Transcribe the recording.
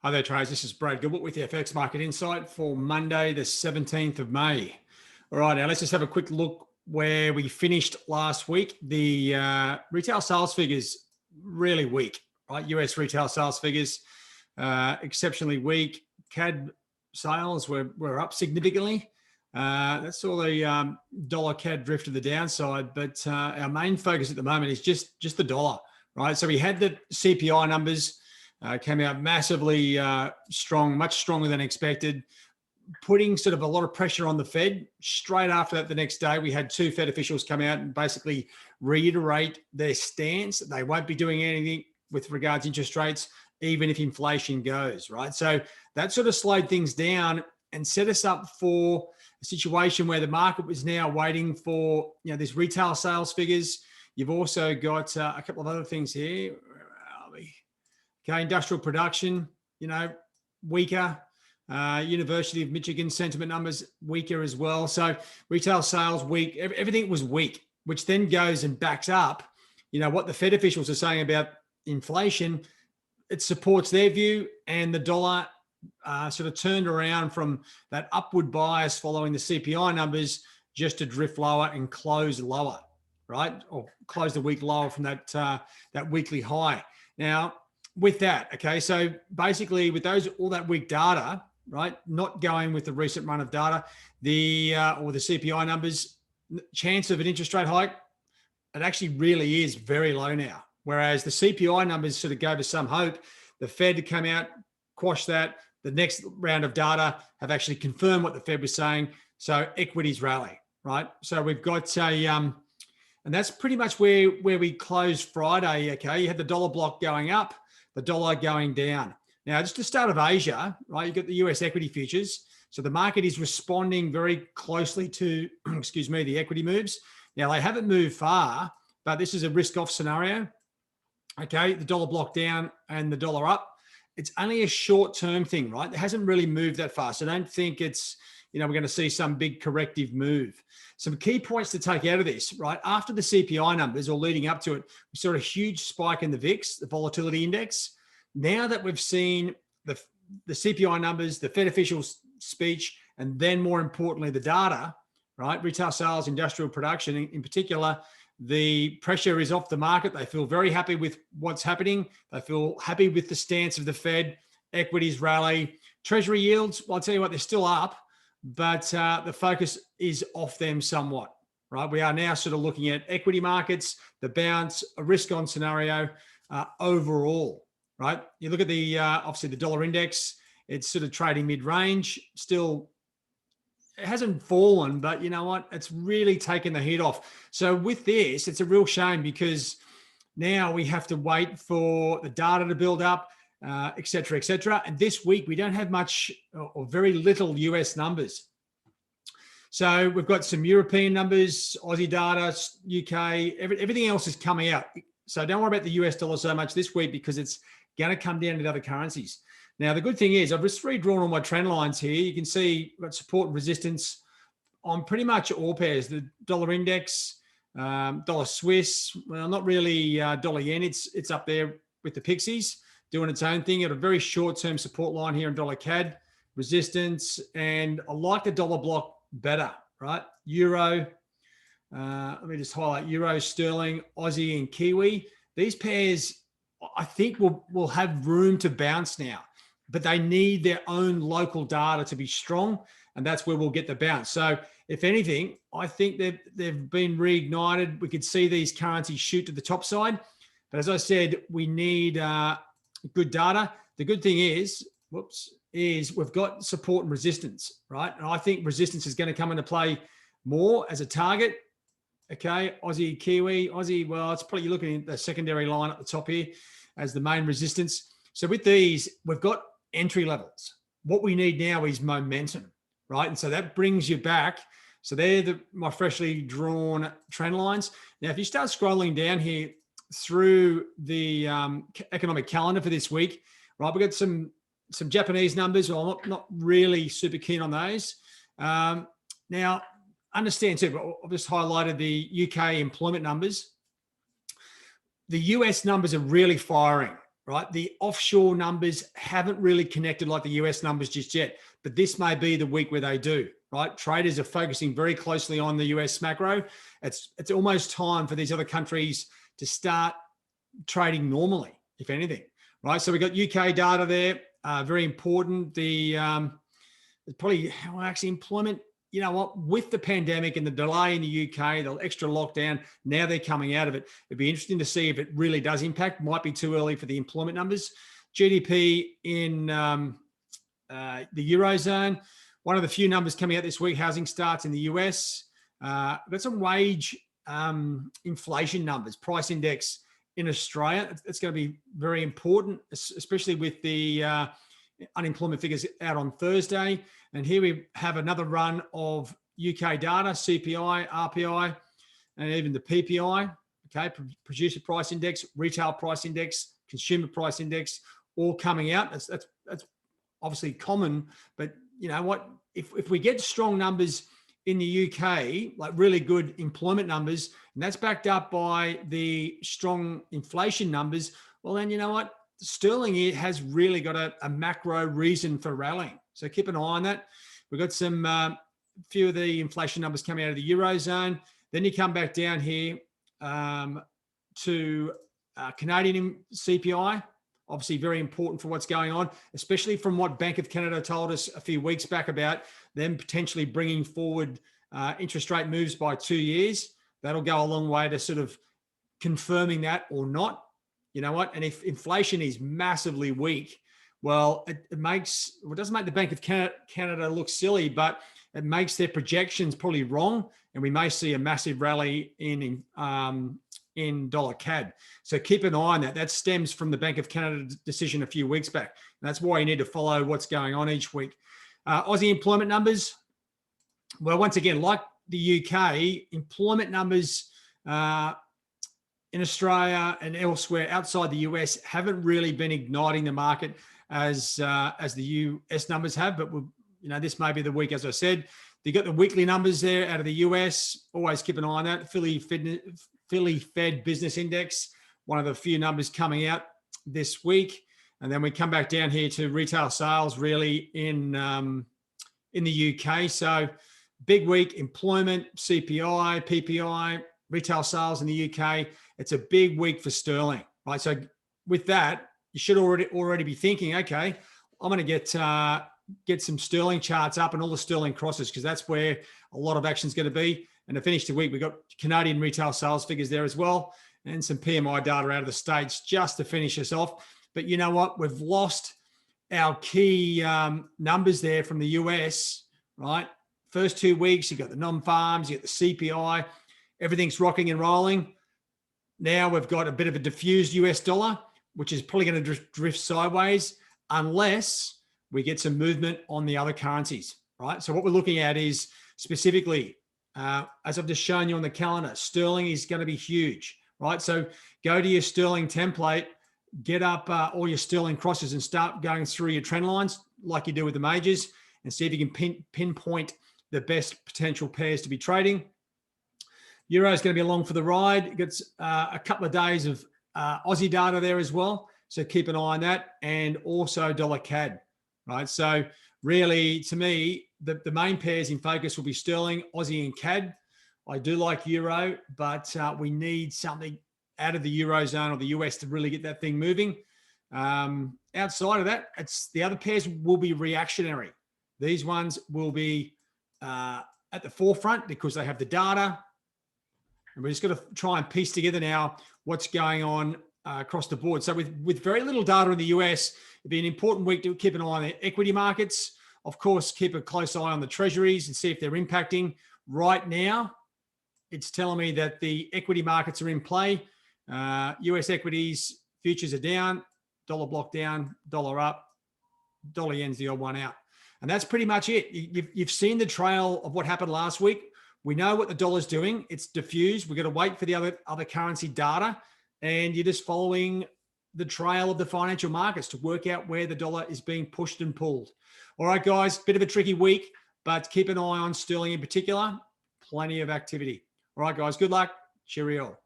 Hi there, traders. This is Brad Gilbert with the FX Market Insight for Monday, the 17th of May. All right, now let's just have a quick look where we finished last week. The retail sales figures really weak, right? US retail sales figures exceptionally weak. CAD sales were up significantly. That's all the dollar CAD drift to the downside, but our main focus at the moment is just the dollar, right? So we had the CPI numbers. Came out massively strong, much stronger than expected, putting sort of a lot of pressure on the Fed. Straight after that, the next day, we had two Fed officials come out and basically reiterate their stance that they won't be doing anything with regards to interest rates, even if inflation goes, right? So that sort of slowed things down and set us up for a situation where the market was now waiting for, this retail sales figures. You've also got a couple of other things here. Where are we? Okay, industrial production, weaker. University of Michigan sentiment numbers weaker as well. So retail sales weak. Everything was weak, which then goes and backs up, what the Fed officials are saying about inflation. It supports their view, and the dollar sort of turned around from that upward bias following the CPI numbers just to drift lower and close lower, right? Or close the week lower from that weekly high. Now, with that, okay, so basically with all that weak data, right, not going with the recent run of data, or the CPI numbers, chance of an interest rate hike, it actually really is very low now. Whereas the CPI numbers sort of gave us some hope. The Fed had come out, quashed that. The next round of data have actually confirmed what the Fed was saying. So equities rally, right? So we've got and that's pretty much where we closed Friday, okay? You had the dollar block going up, the dollar going down. Now, just the start of Asia, right? You've got the US equity futures. So the market is responding very closely to, the equity moves. Now, they haven't moved far, but this is a risk-off scenario. Okay, the dollar block down and the dollar up. It's only a short-term thing, right? It hasn't really moved that far. So don't think it's, we're going to see some big corrective move. Some key points to take out of this, right? After the CPI numbers or leading up to it, we saw a huge spike in the VIX, the volatility index. Now that we've seen the CPI numbers, the Fed officials' speech, and then more importantly, the data, right? Retail sales, industrial production in particular, the pressure is off the market. They feel very happy with what's happening. They feel happy with the stance of the Fed. Equities rally. Treasury yields, well, I'll tell you what, they're still up, but the focus is off them somewhat, right? We are now sort of looking at equity markets, the bounce, a risk-on scenario overall, right? You look at the, obviously the dollar index, it's sort of trading mid-range, still, it hasn't fallen, but you know what? It's really taken the heat off. So with this, it's a real shame because now we have to wait for the data to build up, et cetera, et cetera. And this week, we don't have much or very little US numbers. So we've got some European numbers, Aussie data, UK, everything else is coming out. So don't worry about the US dollar so much this week because it's going to come down to the other currencies. Now, the good thing is I've just redrawn all my trend lines here. You can see we've got support and resistance on pretty much all pairs. The dollar index, dollar Swiss, well, not really dollar yen. It's up there with the pixies doing its own thing. At a very short-term support line here in dollar CAD, resistance, and I like the dollar block better, right? Euro, let me just highlight Euro, Sterling, Aussie, and Kiwi. These pairs, I think, will have room to bounce now, but they need their own local data to be strong, and that's where we'll get the bounce. So if anything, I think they've been reignited. We could see these currencies shoot to the top side, but as I said, we need good data. The good thing is we've got support and resistance, right? And I think resistance is going to come into play more as a target. Okay, Aussie, Kiwi, Aussie, well, it's probably you're looking at the secondary line at the top here as the main resistance. So with these, we've got entry levels. What we need now is momentum, right? And so that brings you back. So they're my freshly drawn trend lines. Now, if you start scrolling down here through the economic calendar for this week, right, we've got some Japanese numbers. Well, I'm not really super keen on those. Now, understand too, but I've just highlighted the UK employment numbers. The US numbers are really firing. right? The offshore numbers haven't really connected like the US numbers just yet, but this may be the week where they do, right? Traders are focusing very closely on the US macro. It's almost time for these other countries to start trading normally, if anything, right? So we got UK data there, very important. The probably, well, actually employment, you know what, with the pandemic and the delay in the UK, the extra lockdown, now they're coming out of it. It'd be interesting to see if it really does impact. Might be too early for the employment numbers. GDP in the Eurozone, one of the few numbers coming out this week, housing starts in the US. Got some wage inflation numbers, price index in Australia. It's going to be very important, especially with the unemployment figures out on Thursday. And here we have another run of UK data, CPI, RPI, and even the PPI, okay, producer price index, retail price index, consumer price index, all coming out. That's obviously common, but you know what, if we get strong numbers in the UK, like really good employment numbers, and that's backed up by the strong inflation numbers, well then, you know what, sterling here has really got a macro reason for rallying. So keep an eye on that. We've got some few of the inflation numbers coming out of the Eurozone. Then you come back down here to Canadian CPI, obviously very important for what's going on, especially from what Bank of Canada told us a few weeks back about them potentially bringing forward interest rate moves by 2 years. That'll go a long way to sort of confirming that or not. You know what? And if inflation is massively weak, well, it doesn't make the Bank of Canada look silly, but it makes their projections probably wrong, and we may see a massive rally in dollar CAD. So keep an eye on that. That stems from the Bank of Canada decision a few weeks back. And that's why you need to follow what's going on each week. Aussie employment numbers. Well, once again, like the UK, employment numbers in Australia and elsewhere outside the US haven't really been igniting the market as the US numbers have. But this may be the week, as I said. You got the weekly numbers there out of the US. Always keep an eye on that. Philly Fed Business Index, one of the few numbers coming out this week. And then we come back down here to retail sales, really in the UK. So big week, employment, CPI, PPI, retail sales in the UK. It's a big week for sterling, right? So with that, you should already be thinking, okay, I'm going to get some sterling charts up and all the sterling crosses, because that's where a lot of action is going to be. And to finish the week, we've got Canadian retail sales figures there as well, and some PMI data out of the States just to finish us off. But you know what? We've lost our key numbers there from the US, right? First 2 weeks, you got the non-farms, you got the CPI, everything's rocking and rolling. Now we've got a bit of a diffused US dollar, which is probably going to drift sideways unless we get some movement on the other currencies, right? So what we're looking at is specifically, as I've just shown you on the calendar, sterling is going to be huge, right? So go to your sterling template, get up all your sterling crosses and start going through your trend lines like you do with the majors, and see if you can pinpoint the best potential pairs to be trading. Euro is going to be along for the ride. It gets a couple of days of Aussie data there as well. So keep an eye on that, and also dollar CAD, right? So really, to me, the main pairs in focus will be sterling, Aussie, and CAD. I do like Euro, but we need something out of the Eurozone or the US to really get that thing moving. Outside of that, the other pairs will be reactionary. These ones will be at the forefront because they have the data. And we're just going to try and piece together now what's going on across the board. So with very little data in the US, it'd be an important week to keep an eye on the equity markets. Of course, keep a close eye on the treasuries and see if they're impacting. Right now, it's telling me that the equity markets are in play. US equities, futures are down, dollar block down, dollar up, dollar yen's the odd one out. And that's pretty much it. You've seen the trail of what happened last week. We know what the dollar's doing. It's diffused. We've got to wait for the other currency data. And you're just following the trail of the financial markets to work out where the dollar is being pushed and pulled. All right, guys, bit of a tricky week, but keep an eye on sterling in particular. Plenty of activity. All right, guys, good luck. Cheerio.